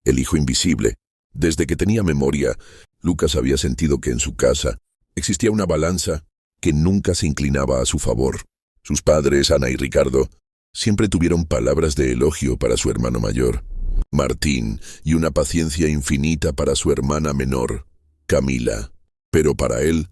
el hijo invisible. Desde que tenía memoria, Lucas había sentido que en su casa existía una balanza que nunca se inclinaba a su favor. Sus padres, Ana y Ricardo, siempre tuvieron palabras de elogio para su hermano mayor, Martín, y una paciencia infinita para su hermana menor, Camila. Pero para él,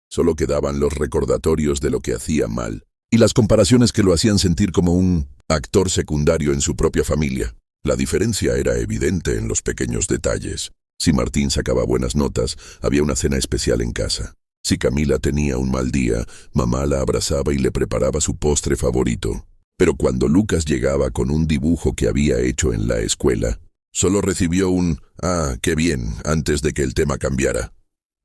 solo quedaban los recordatorios de lo que hacía mal, y las comparaciones que lo hacían sentir como un actor secundario en su propia familia. La diferencia era evidente en los pequeños detalles. Si Martín sacaba buenas notas, había una cena especial en casa. Si Camila tenía un mal día, mamá la abrazaba y le preparaba su postre favorito. Pero cuando Lucas llegaba con un dibujo que había hecho en la escuela, solo recibió un «Ah, qué bien», antes de que el tema cambiara.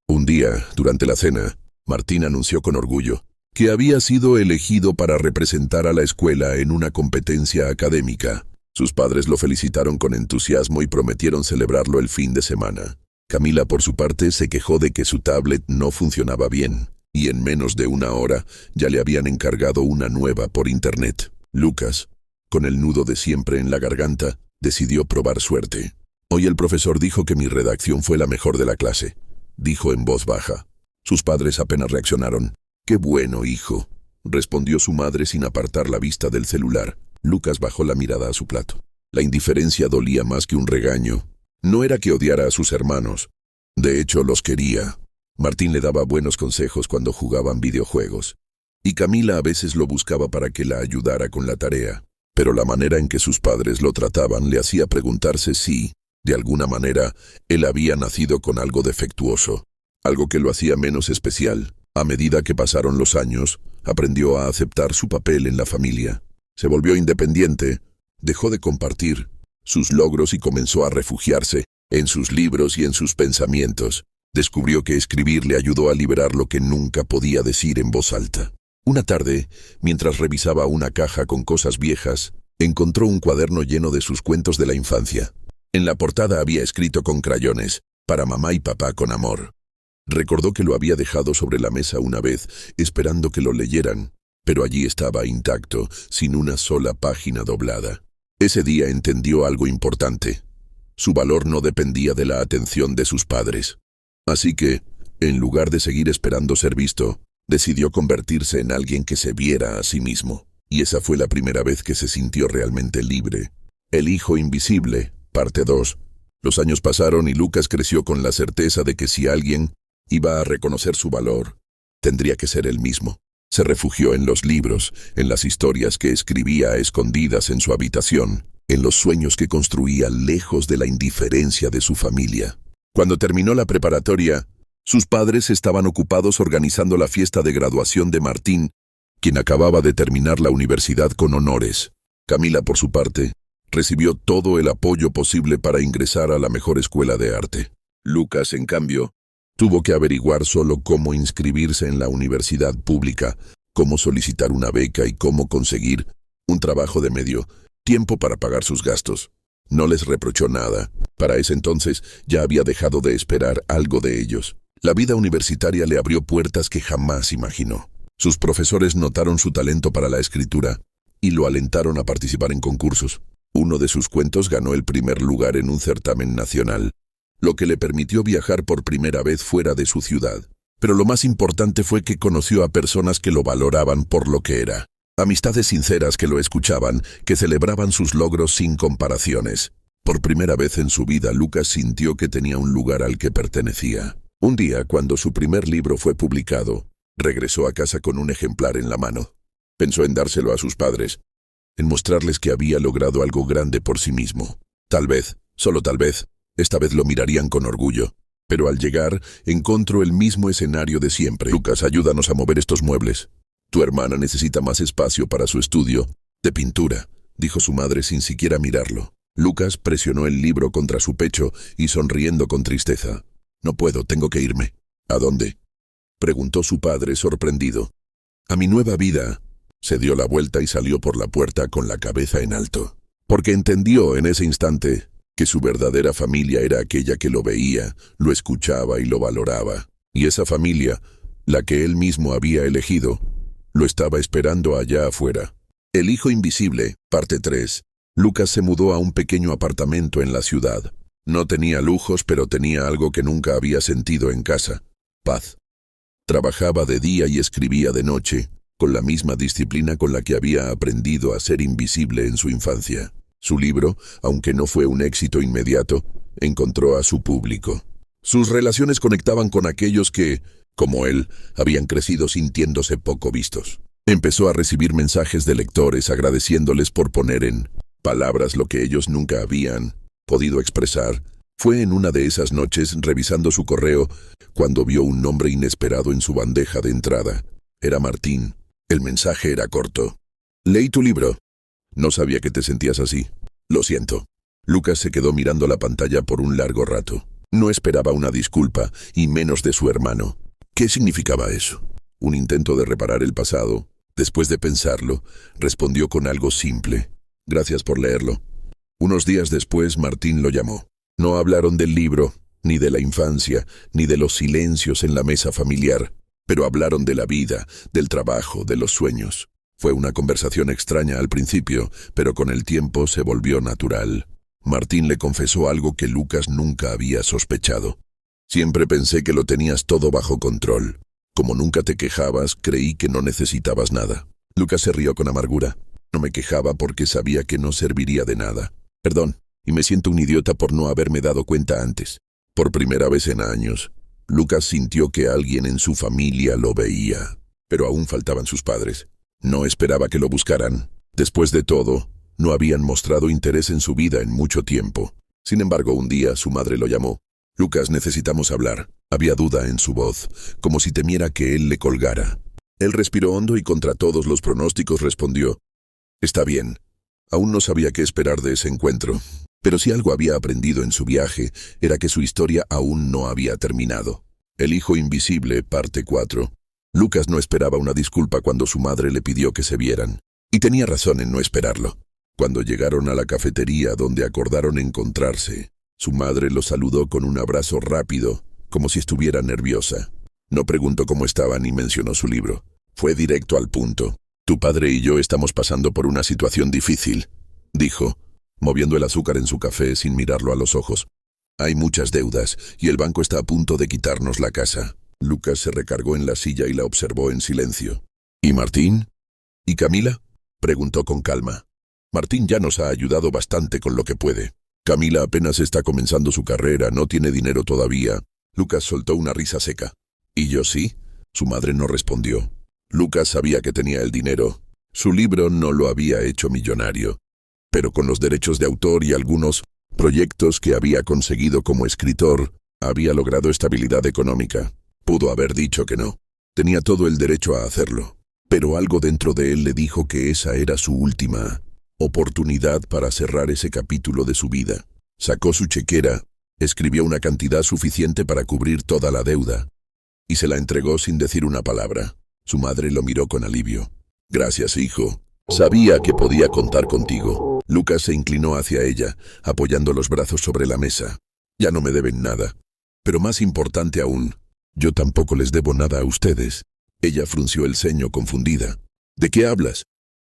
Un día, durante la cena, Martín anunció con orgullo que había sido elegido para representar a la escuela en una competencia académica. Sus padres lo felicitaron con entusiasmo y prometieron celebrarlo el fin de semana. Camila, por su parte, se quejó de que su tablet no funcionaba bien, y en menos de una hora ya le habían encargado una nueva por internet. Lucas, con el nudo de siempre en la garganta, decidió probar suerte. Hoy el profesor dijo que mi redacción fue la mejor de la clase, dijo en voz baja. Sus padres apenas reaccionaron. «Qué bueno, hijo», respondió su madre sin apartar la vista del celular. Lucas bajó la mirada a su plato. La indiferencia dolía más que un regaño. No era que odiara a sus hermanos. De hecho, los quería. Martín le daba buenos consejos cuando jugaban videojuegos, y Camila a veces lo buscaba para que la ayudara con la tarea. Pero la manera en que sus padres lo trataban le hacía preguntarse si, de alguna manera, él había nacido con algo defectuoso, algo que lo hacía menos especial. A medida que pasaron los años, aprendió a aceptar su papel en la familia. Se volvió independiente, dejó de compartir sus logros y comenzó a refugiarse en sus libros y en sus pensamientos. Descubrió que escribir le ayudó a liberar lo que nunca podía decir en voz alta. Una tarde, mientras revisaba una caja con cosas viejas, encontró un cuaderno lleno de sus cuentos de la infancia. En la portada había escrito con crayones: «Para mamá y papá con amor». Recordó que lo había dejado sobre la mesa una vez, esperando que lo leyeran, pero allí estaba intacto, sin una sola página doblada. Ese día entendió algo importante. Su valor no dependía de la atención de sus padres. Así que, en lugar de seguir esperando ser visto, decidió convertirse en alguien que se viera a sí mismo. Y esa fue la primera vez que se sintió realmente libre. El hijo invisible, parte 2. Los años pasaron y Lucas creció con la certeza de que si alguien iba a reconocer su valor, tendría que ser él mismo. Se refugió en los libros, en las historias que escribía a escondidas en su habitación, en los sueños que construía lejos de la indiferencia de su familia. Cuando terminó la preparatoria, sus padres estaban ocupados organizando la fiesta de graduación de Martín, quien acababa de terminar la universidad con honores. Camila, por su parte, recibió todo el apoyo posible para ingresar a la mejor escuela de arte. Lucas, en cambio, tuvo que averiguar solo cómo inscribirse en la universidad pública, cómo solicitar una beca y cómo conseguir un trabajo de medio tiempo para pagar sus gastos. No les reprochó nada. Para ese entonces ya había dejado de esperar algo de ellos. La vida universitaria le abrió puertas que jamás imaginó. Sus profesores notaron su talento para la escritura y lo alentaron a participar en concursos. Uno de sus cuentos ganó el primer lugar en un certamen nacional, lo que le permitió viajar por primera vez fuera de su ciudad. Pero lo más importante fue que conoció a personas que lo valoraban por lo que era. Amistades sinceras que lo escuchaban, que celebraban sus logros sin comparaciones. Por primera vez en su vida, Lucas sintió que tenía un lugar al que pertenecía. Un día, cuando su primer libro fue publicado, regresó a casa con un ejemplar en la mano. Pensó en dárselo a sus padres, en mostrarles que había logrado algo grande por sí mismo. Tal vez, solo tal vez, esta vez lo mirarían con orgullo. Pero al llegar, encontró el mismo escenario de siempre. «Lucas, ayúdanos a mover estos muebles. Tu hermana necesita más espacio para su estudio de pintura», dijo su madre sin siquiera mirarlo. Lucas presionó el libro contra su pecho y sonriendo con tristeza. «No puedo, tengo que irme». «¿A dónde?», preguntó su padre sorprendido. «A mi nueva vida». Se dio la vuelta y salió por la puerta con la cabeza en alto, porque entendió en ese instante que su verdadera familia era aquella que lo veía, lo escuchaba y lo valoraba. Y esa familia, la que él mismo había elegido, lo estaba esperando allá afuera. El hijo invisible, parte 3. Lucas se mudó a un pequeño apartamento en la ciudad. No tenía lujos, pero tenía algo que nunca había sentido en casa: paz. Trabajaba de día y escribía de noche, con la misma disciplina con la que había aprendido a ser invisible en su infancia. Su libro, aunque no fue un éxito inmediato, encontró a su público. Sus relaciones conectaban con aquellos que, como él, habían crecido sintiéndose poco vistos. Empezó a recibir mensajes de lectores agradeciéndoles por poner en palabras lo que ellos nunca habían podido expresar. Fue en una de esas noches, revisando su correo, cuando vio un nombre inesperado en su bandeja de entrada. Era Martín. El mensaje era corto. Leí tu libro. No sabía que te sentías así. Lo siento. Lucas se quedó mirando la pantalla por un largo rato. No esperaba una disculpa, y menos de su hermano. ¿Qué significaba eso? ¿Un intento de reparar el pasado? Después de pensarlo, respondió con algo simple: gracias por leerlo. Unos días después, Martín lo llamó. No hablaron del libro, ni de la infancia, ni de los silencios en la mesa familiar, pero hablaron de la vida, del trabajo, de los sueños. Fue una conversación extraña al principio, pero con el tiempo se volvió natural. Martín le confesó algo que Lucas nunca había sospechado. Siempre pensé que lo tenías todo bajo control. Como nunca te quejabas, creí que no necesitabas nada. Lucas se rió con amargura. No me quejaba porque sabía que no serviría de nada. Perdón, y me siento un idiota por no haberme dado cuenta antes. Por primera vez en años, Lucas sintió que alguien en su familia lo veía. Pero aún faltaban sus padres. No esperaba que lo buscaran. Después de todo, no habían mostrado interés en su vida en mucho tiempo. Sin embargo, un día su madre lo llamó. Lucas, necesitamos hablar. Había duda en su voz, como si temiera que él le colgara. Él respiró hondo y contra todos los pronósticos respondió: está bien. Aún no sabía qué esperar de ese encuentro. Pero si algo había aprendido en su viaje, era que su historia aún no había terminado. El hijo invisible, parte 4. Lucas no esperaba una disculpa cuando su madre le pidió que se vieran. Y tenía razón en no esperarlo. Cuando llegaron a la cafetería donde acordaron encontrarse, su madre lo saludó con un abrazo rápido, como si estuviera nerviosa. No preguntó cómo estaba ni mencionó su libro. Fue directo al punto. Tu padre y yo estamos pasando por una situación difícil, dijo, moviendo el azúcar en su café sin mirarlo a los ojos. Hay muchas deudas y el banco está a punto de quitarnos la casa. Lucas se recargó en la silla y la observó en silencio. ¿Y Martín? ¿Y Camila?, preguntó con calma. Martín ya nos ha ayudado bastante con lo que puede. Camila apenas está comenzando su carrera, no tiene dinero todavía. Lucas soltó una risa seca. ¿Y yo sí? Su madre no respondió. Lucas sabía que tenía el dinero. Su libro no lo había hecho millonario. Pero con los derechos de autor y algunos proyectos que había conseguido como escritor, había logrado estabilidad económica. Pudo haber dicho que no. Tenía todo el derecho a hacerlo. Pero algo dentro de él le dijo que esa era su última oportunidad para cerrar ese capítulo de su vida. Sacó su chequera, escribió una cantidad suficiente para cubrir toda la deuda, y se la entregó sin decir una palabra. Su madre lo miró con alivio. Gracias, hijo. Sabía que podía contar contigo. Lucas se inclinó hacia ella, apoyando los brazos sobre la mesa. Ya no me deben nada. Pero más importante aún, yo tampoco les debo nada a ustedes. Ella frunció el ceño confundida. ¿De qué hablas?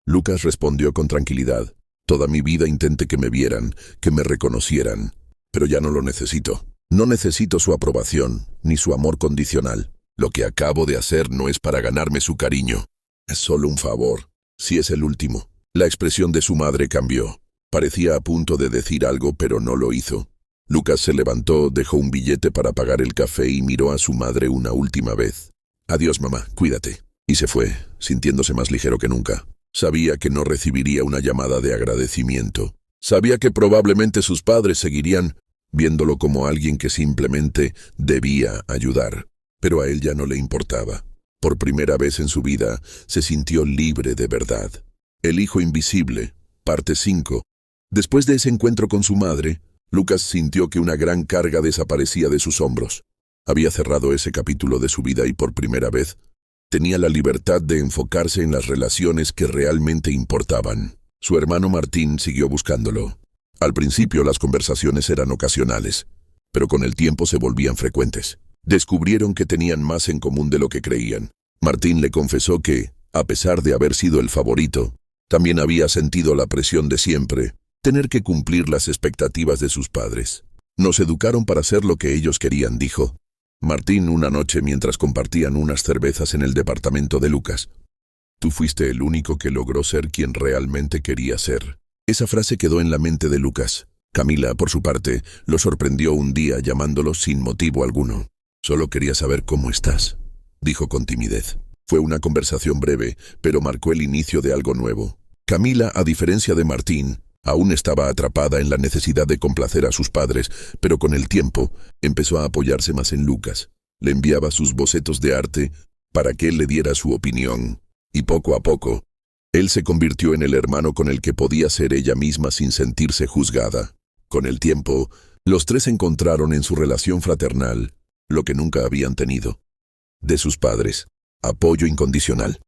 Lucas respondió con tranquilidad. Toda mi vida intenté que me vieran, que me reconocieran, pero ya no lo necesito. No necesito su aprobación, ni su amor condicional. Lo que acabo de hacer no es para ganarme su cariño. Es solo un favor, si es el último. La expresión de su madre cambió. Parecía a punto de decir algo, pero no lo hizo. Lucas se levantó, dejó un billete para pagar el café y miró a su madre una última vez. Adiós, mamá, cuídate. Y se fue, sintiéndose más ligero que nunca. Sabía que no recibiría una llamada de agradecimiento. Sabía que probablemente sus padres seguirían viéndolo como alguien que simplemente debía ayudar. Pero a él ya no le importaba. Por primera vez en su vida, se sintió libre de verdad. El hijo invisible, parte 5. Después de ese encuentro con su madre, Lucas sintió que una gran carga desaparecía de sus hombros. Había cerrado ese capítulo de su vida y por primera vez tenía la libertad de enfocarse en las relaciones que realmente importaban. Su hermano Martín siguió buscándolo. Al principio las conversaciones eran ocasionales, pero con el tiempo se volvían frecuentes. Descubrieron que tenían más en común de lo que creían. Martín le confesó que, a pesar de haber sido el favorito, también había sentido la presión de siempre, tener que cumplir las expectativas de sus padres. Nos educaron para hacer lo que ellos querían, dijo Martín una noche mientras compartían unas cervezas en el departamento de Lucas. Tú fuiste el único que logró ser quien realmente quería ser. Esa frase quedó en la mente de Lucas. Camila, por su parte, lo sorprendió un día llamándolo sin motivo alguno. Solo quería saber cómo estás, dijo con timidez. Fue una conversación breve, pero marcó el inicio de algo nuevo. Camila, a diferencia de Martín, aún estaba atrapada en la necesidad de complacer a sus padres, pero con el tiempo empezó a apoyarse más en Lucas. Le enviaba sus bocetos de arte para que él le diera su opinión. Y poco a poco, él se convirtió en el hermano con el que podía ser ella misma sin sentirse juzgada. Con el tiempo, los tres encontraron en su relación fraternal lo que nunca habían tenido. De sus padres, apoyo incondicional.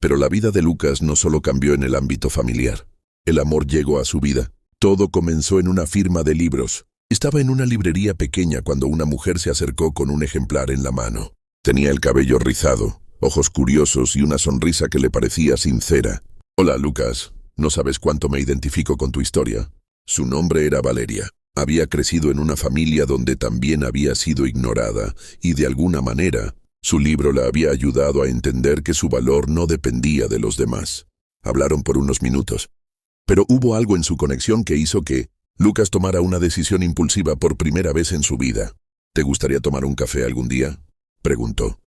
Pero la vida de Lucas no solo cambió en el ámbito familiar. El amor llegó a su vida. Todo comenzó en una firma de libros. Estaba en una librería pequeña cuando una mujer se acercó con un ejemplar en la mano. Tenía el cabello rizado, ojos curiosos y una sonrisa que le parecía sincera. Hola, Lucas. No sabes cuánto me identifico con tu historia. Su nombre era Valeria. Había crecido en una familia donde también había sido ignorada y de alguna manera su libro la había ayudado a entender que su valor no dependía de los demás. Hablaron por unos minutos, pero hubo algo en su conexión que hizo que Lucas tomara una decisión impulsiva por primera vez en su vida. ¿Te gustaría tomar un café algún día?, preguntó.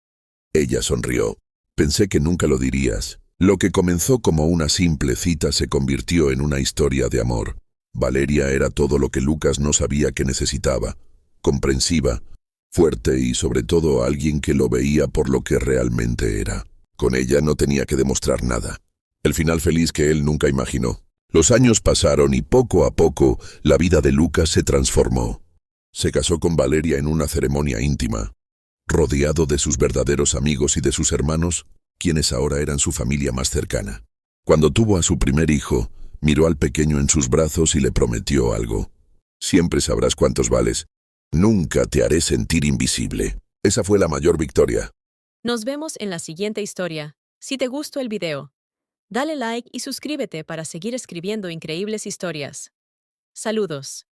Ella sonrió. Pensé que nunca lo dirías. Lo que comenzó como una simple cita se convirtió en una historia de amor. Valeria era todo lo que Lucas no sabía que necesitaba. Comprensiva, fuerte y sobre todo alguien que lo veía por lo que realmente era. Con ella no tenía que demostrar nada. El final feliz que él nunca imaginó. Los años pasaron y poco a poco la vida de Lucas se transformó. Se casó con Valeria en una ceremonia íntima, rodeado de sus verdaderos amigos y de sus hermanos, quienes ahora eran su familia más cercana. Cuando tuvo a su primer hijo, miró al pequeño en sus brazos y le prometió algo. Siempre sabrás cuántos vales. Nunca te haré sentir invisible. Esa fue la mayor victoria. Nos vemos en la siguiente historia. Si te gustó el video, dale like y suscríbete para seguir escribiendo increíbles historias. Saludos.